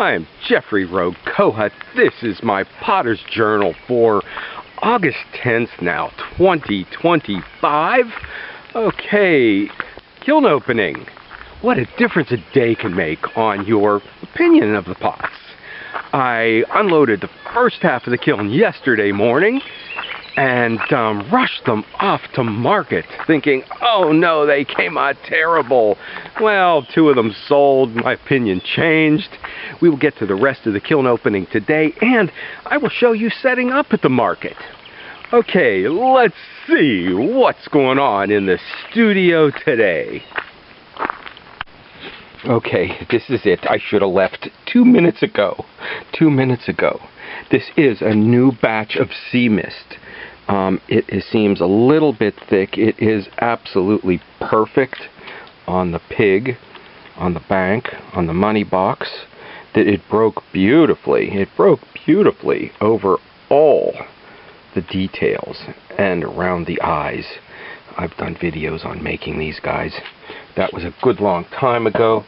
I am Jeffrey Rogoha. This is my Potter's Journal for August 10th now, 2025. Okay, kiln opening. What a difference a day can make on your opinion of the pots. I unloaded the first half of the kiln yesterday morning and rushed them off to market thinking, oh no, they came out terrible. Well, 2 of them sold. My opinion changed. We will get to the rest of the kiln opening today, and I will show you setting up at the market. Okay, let's see what's going on in the studio today. Okay, this is it. I should have left 2 minutes ago. 2 minutes ago. This is a new batch of sea mist. It seems a little bit thick. It is absolutely perfect on the pig, on the bank, on the money box. That it broke beautifully. It broke beautifully over all the details and around the eyes. I've done videos on making these guys. That was a good long time ago.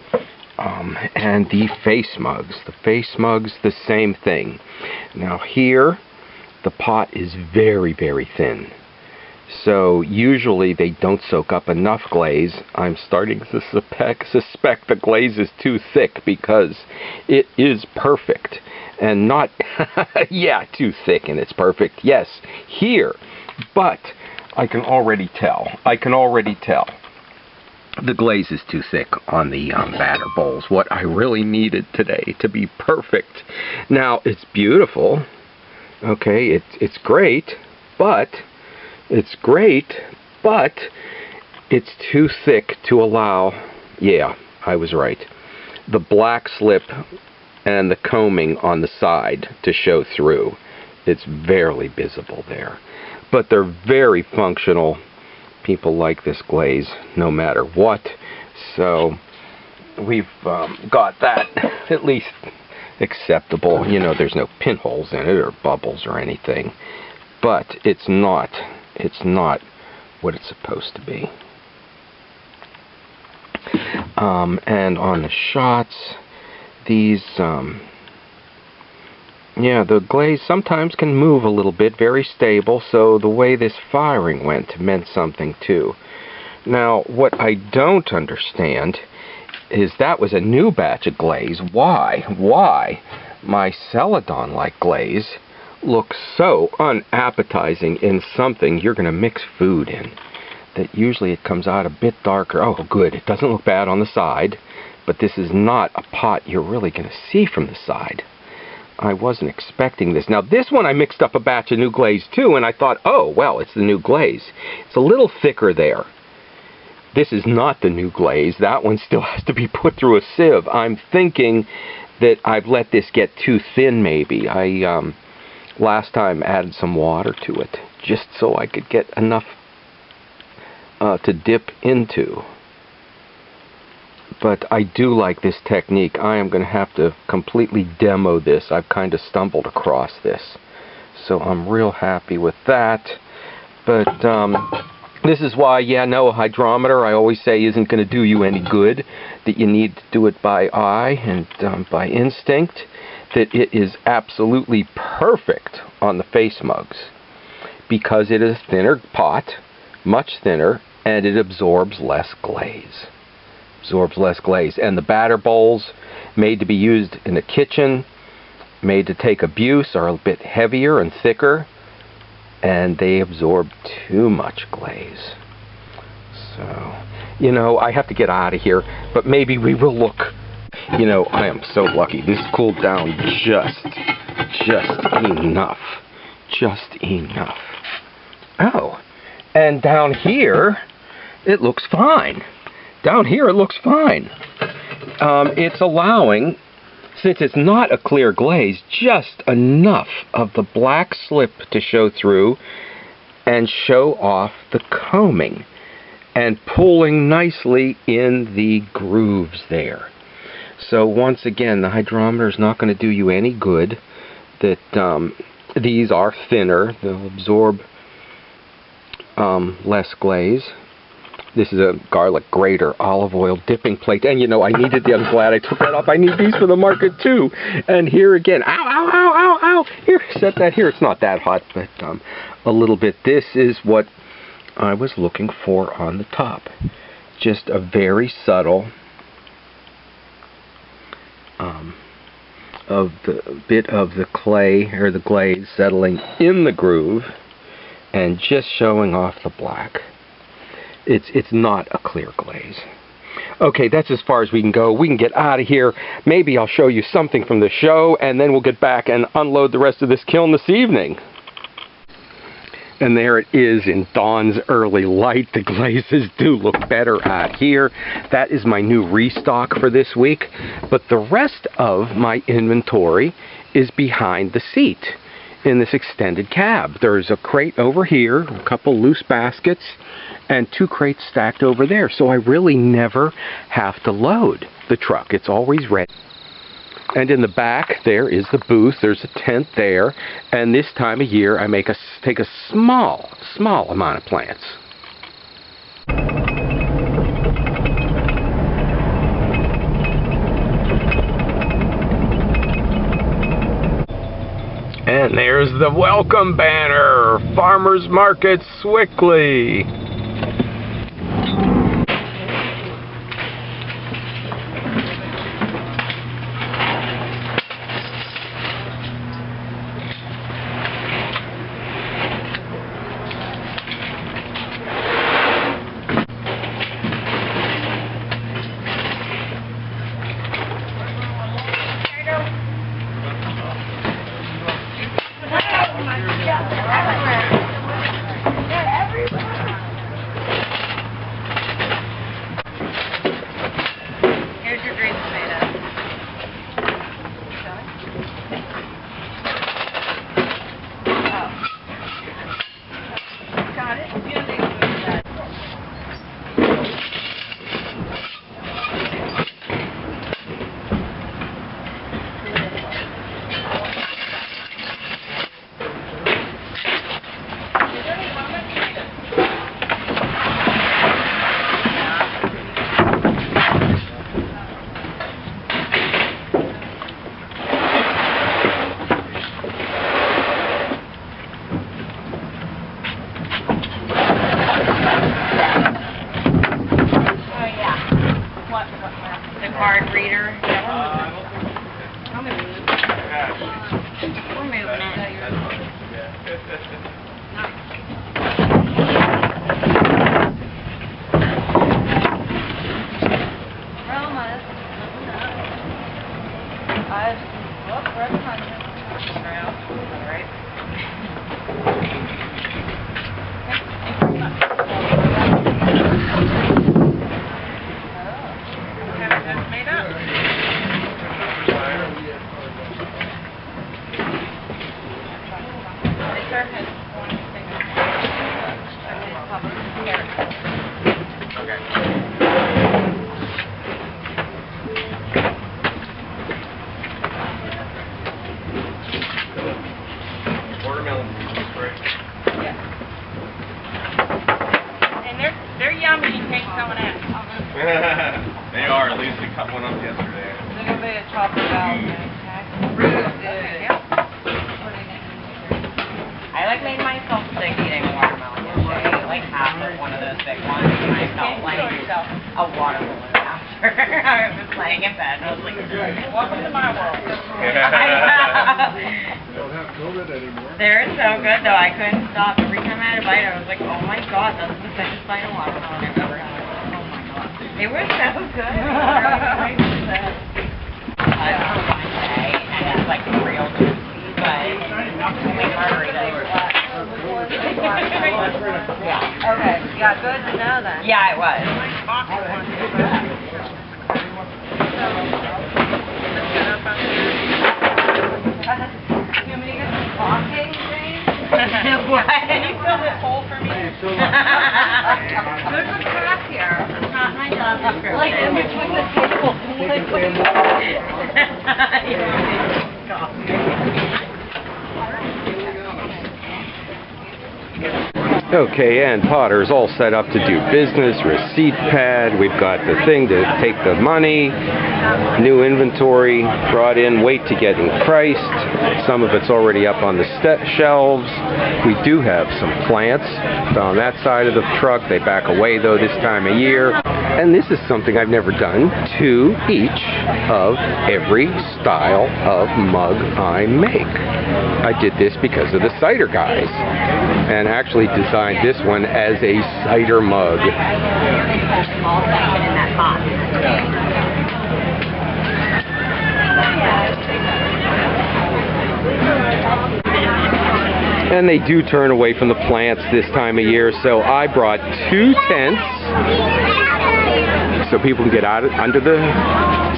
And the face mugs. The face mugs, the same thing. Now here, the pot is very, very thin. So usually they don't soak up enough glaze. I'm starting to suspect the glaze is too thick because it is perfect. And not, yeah, too thick and it's perfect. Yes, here. But I can already tell. The glaze is too thick on the batter bowls. What I really needed today to be perfect. Now, it's beautiful. Okay, it's great, but it's too thick to allow, yeah, I was right, the black slip and the combing on the side to show through. It's barely visible there. But they're very functional. People like this glaze no matter what. So we've got that at least acceptable. You know, there's no pinholes in it or bubbles or anything. But it's not what it's supposed to be. And on the shots, these yeah, the glaze sometimes can move a little bit, very stable, so the way this firing went meant something too. Now, what I don't understand is that was a new batch of glaze. Why my celadon-like glaze looks so unappetizing in something you're going to mix food in? That usually it comes out a bit darker. Oh, good, it doesn't look bad on the side, but this is not a pot you're really going to see from the side. I wasn't expecting this. Now, this one I mixed up a batch of new glaze too, and I thought, oh, well, it's the new glaze. It's a little thicker there. This is not the new glaze. That one still has to be put through a sieve. I'm thinking that I've let this get too thin, maybe. I last time added some water to it, just so I could get enough to dip into. But I do like this technique. I am going to have to completely demo this. I've kind of stumbled across this. So I'm real happy with that. But this is why, yeah, no, a hydrometer, I always say, isn't going to do you any good. That you need to do it by eye and by instinct. That it is absolutely perfect on the face mugs. Because it is a thinner pot, much thinner, and it absorbs less glaze. And the batter bowls, made to be used in the kitchen, made to take abuse, are a bit heavier and thicker, and they absorb too much glaze. So, you know, I have to get out of here, but maybe we will look. You know, I am so lucky. This cooled down just enough. Oh, and down here, it looks fine. It's allowing, since it's not a clear glaze, just enough of the black slip to show through and show off the combing and pulling nicely in the grooves there. So once again, the hydrometer is not going to do you any good. That these are thinner, they'll absorb less glaze. This is a garlic grater, olive oil dipping plate. And you know, I needed the, I'm glad I took that off. I need these for the market too. And here again, ow, ow, ow, ow, ow. Here, set that here. It's not that hot, but a little bit. This is what I was looking for on the top. Just a very subtle of the bit of the clay or the glaze settling in the groove and just showing off the black. It's not a clear glaze. Okay, that's as far as we can go. We can get out of here. Maybe I'll show you something from the show, and then we'll get back and unload the rest of this kiln this evening. And there it is in dawn's early light. The glazes do look better out here. That is my new restock for this week. But the rest of my inventory is behind the seat in this extended cab. There's a crate over here, a couple loose baskets, and 2 crates stacked over there. So I really never have to load the truck. It's always ready. And in the back, there is the booth. There's a tent there. And this time of year, I take a small amount of plants. And there's the welcome banner, Farmers Market Swickley. They are. At least we cut one up yesterday. They're going to be a chopper valve. I made myself sick eating watermelon yesterday. I half of one of those big ones, and I felt like a water balloon after. I was just laying in bed, and I was like, welcome to my world. Don't have COVID anymore. They're so good, though. I couldn't stop. Every time I had a bite, I was like, oh my god, that's the best bite of watermelon I've ever had. Oh my god. They were so good. And it's like real juicy, but only margaritas. Yeah. Okay. Yeah, good to know that. Yeah, it was. You want me to get some coffee, Jane? What? Can you fill this hole for me? Good for craft here. It's not my job. Like in between the tables. Okay, and Potter's all set up to do business, receipt pad, we've got the thing to take the money, new inventory, brought in, wait to getting priced, some of it's already up on the shelves. We do have some plants on that side of the truck, they back away though this time of year, and this is something I've never done, 2 each of every style of mug I make. I did this because of the cider guys, and actually designed this one as a cider mug. Small section in that box. And they do turn away from the plants this time of year, so I brought 2 tents so people can get out under the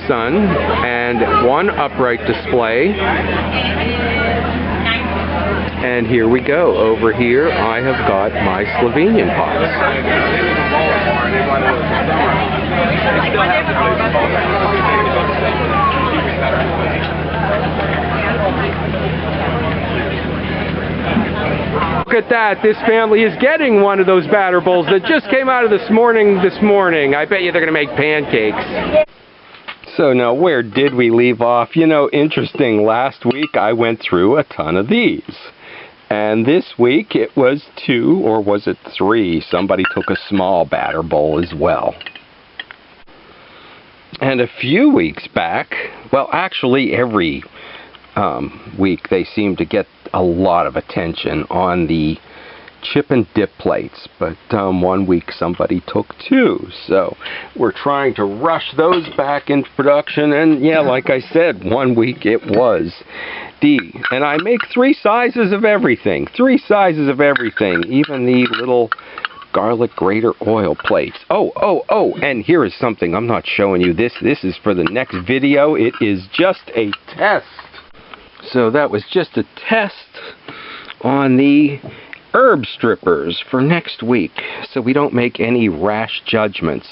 sun, and 1 upright display. And here we go. Over here, I have got my Slovenian pots. Look at that. This family is getting one of those batter bowls that just came out of this morning. I bet you they're going to make pancakes. So now, where did we leave off? You know, interesting. Last week, I went through a ton of these. And this week it was 2, or was it 3? Somebody took a small batter bowl as well. And a few weeks back, well actually every week they seem to get a lot of attention on the chip and dip plates. But 1 week somebody took 2. So we're trying to rush those back into production. And yeah, like I said, 1 week it was. And I make 3 sizes of everything. 3 sizes of everything. Even the little garlic grater oil plates. Oh, and here is something. I'm not showing you this. This is for the next video. It is just a test. So that was just a test on the herb strippers for next week, so we don't make any rash judgments.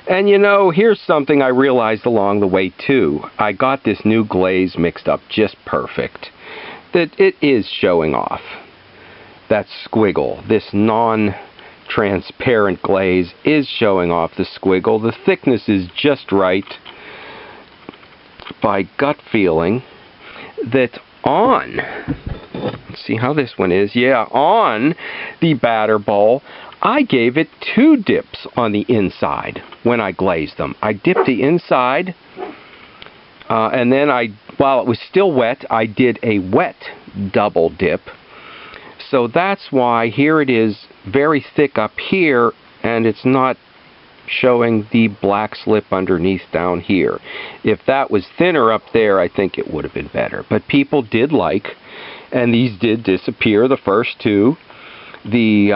And you know, here's something I realized along the way too. I got this new glaze mixed up just perfect. That it is showing off. That squiggle, this non-transparent glaze is showing off the squiggle. The thickness is just right. By gut feeling, that on, let's see how this one is. Yeah, on the batter bowl, I gave it 2 dips on the inside when I glazed them. I dipped the inside, and then while it was still wet, I did a wet double dip. So that's why here it is very thick up here, and it's not showing the black slip underneath down here. If that was thinner up there, I think it would have been better. But people did like, and these did disappear, the first 2. The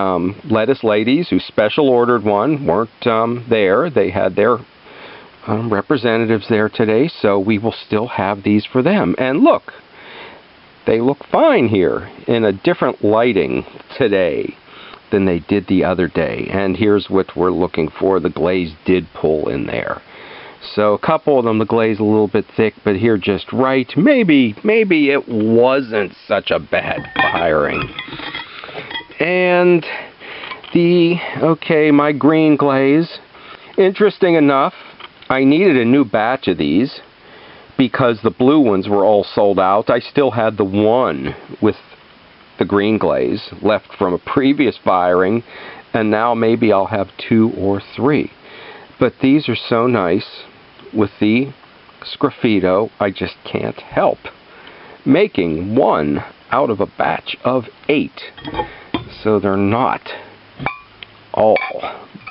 lettuce ladies who special ordered one weren't there. They had their representatives there today, so we will still have these for them. And look, they look fine here in a different lighting today than they did the other day. And here's what we're looking for. The glaze did pull in there. So a couple of them, the glaze a little bit thick, but here just right. Maybe it wasn't such a bad firing. And my green glaze. Interesting enough, I needed a new batch of these because the blue ones were all sold out. I still had the one with the green glaze left from a previous firing, and now maybe I'll have 2 or 3. But these are so nice with the sgraffito, I just can't help making 1 out of a batch of 8. So they're not all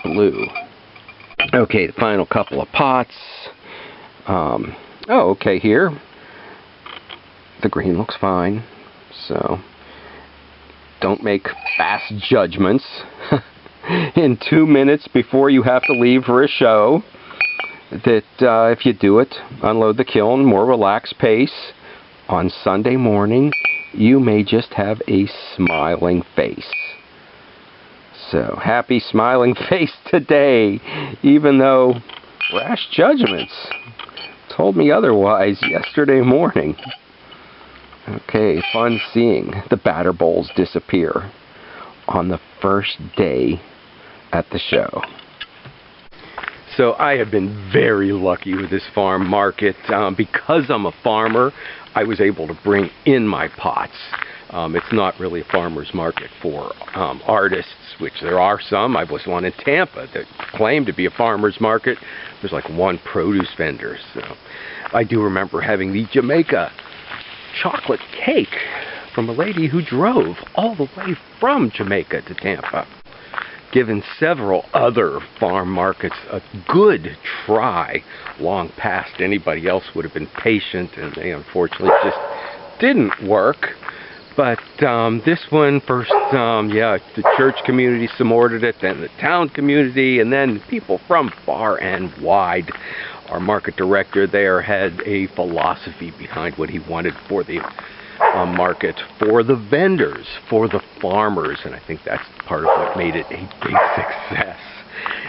blue. Okay, the final couple of pots. Okay, here. The green looks fine. So don't make fast judgments in 2 minutes before you have to leave for a show. That if you do it, unload the kiln, more relaxed pace, on Sunday morning, you may just have a smiling face. So, happy smiling face today, even though rash judgments told me otherwise yesterday morning. Okay, fun seeing the batter bowls disappear on the first day at the show. So I have been very lucky with this farm market. Because I'm a farmer, I was able to bring in my pots. It's not really a farmer's market for artists, which there are some. I was one in Tampa that claimed to be a farmer's market. There's like one produce vendor. So I do remember having the Jamaica chocolate cake from a lady who drove all the way from Jamaica to Tampa. Given several other farm markets a good try, long past anybody else would have been patient, and they unfortunately just didn't work. But this one first, the church community supported it, then the town community, and then people from far and wide. Our market director there had a philosophy behind what he wanted for the market, for the vendors, for the farmers, and I think that's part of what made it a big success.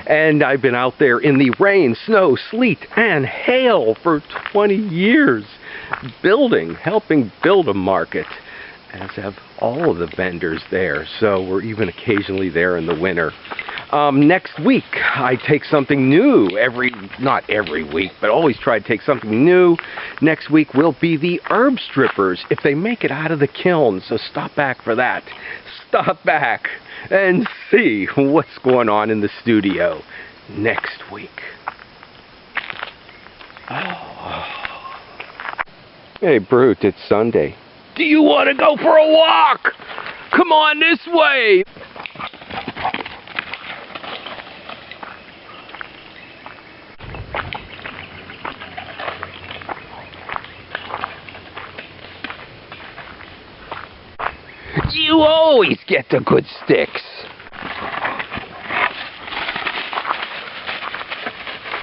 And I've been out there in the rain, snow, sleet, and hail for 20 years helping build a market, as have all of the vendors there. So we're even occasionally there in the winter. Next week, I take something new not every week, but always try to take something new. Next week will be the herb strippers, if they make it out of the kiln. So stop back for that. Stop back and see what's going on in the studio next week. Oh. Hey, Brute, it's Sunday. Do you want to go for a walk? Come on this way. You always get the good sticks.